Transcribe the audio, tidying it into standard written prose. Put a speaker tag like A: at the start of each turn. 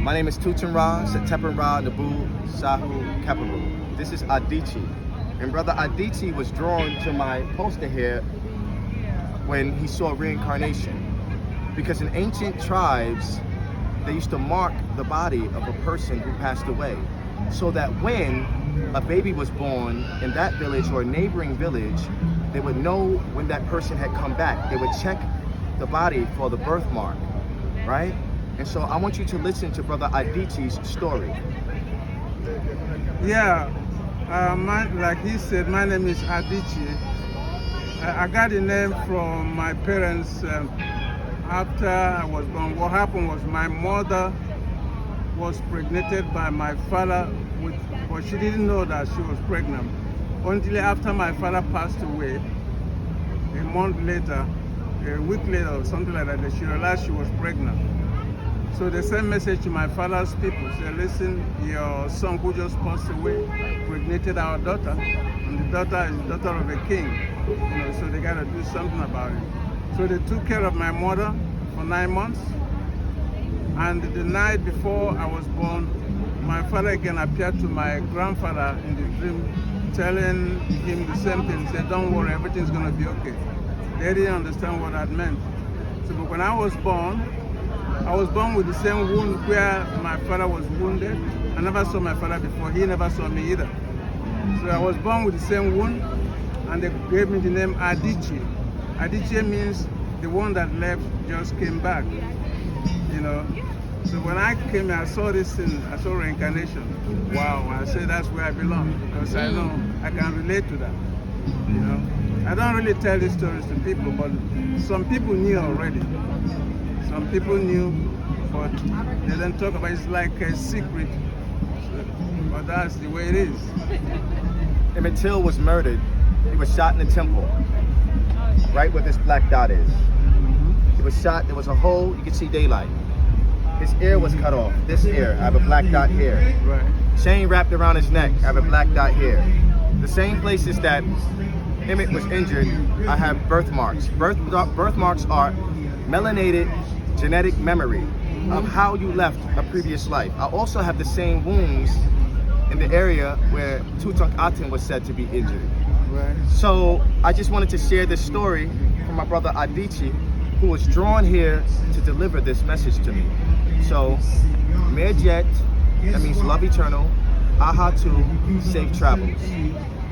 A: My name is TutemRa, TutemRa, Nabu, Sahu, Kaparu. This is Adichie. And Brother Adichie was drawn to my poster here when he saw reincarnation. Because in ancient tribes, they used to mark the body of a person who passed away, so that when a baby was born in that village or a neighboring village, they would know when that person had come back. They would check the body for the birthmark, right? And so I want you to listen to Brother Adichie's story.
B: Yeah, like he said, my name is Adichie. I got the name from my parents after I was born. What happened was my mother was pregnant by my father, but she didn't know that she was pregnant until after my father passed away. A month later, a week later or something like that, she realized she was pregnant. So they sent message to my father's people, say, listen, your son who just passed away impregnated our daughter, and the daughter is the daughter of a king, so they gotta do something about it. So they took care of my mother for 9 months, and the night before I was born, my father again appeared to my grandfather in the dream, telling him the same thing. He said, don't worry, everything's gonna be okay. They didn't understand what that meant. So but when I was born with the same wound where my father was wounded. I never saw my father before, he never saw me either. So I was born with the same wound, and they gave me the name Adichie. Adichie means the one that left just came back, So when I came here, I saw this thing, I saw reincarnation. Wow, I said that's where I belong, because I know I can relate to that, I don't really tell these stories to people, but some people knew already. Some people knew, but they didn't talk about it. It's like a secret, but that's the way it is.
A: Emmett Till was murdered. He was shot in the temple, right where this black dot is. He was shot, there was a hole, you could see daylight. His ear was cut off, this ear, I have a black dot here.
B: Right.
A: Chain wrapped around his neck, I have a black dot here. The same places that Emmett was injured, I have birthmarks. Birthmarks are melanated genetic memory of how you left a previous life. I also have the same wounds in the area where Tutankhaten was said to be injured.
B: Right.
A: So I just wanted to share this story from my brother Adichie, who was drawn here to deliver this message to me. So, Merjet, that means love eternal, Ahatu, safe travels.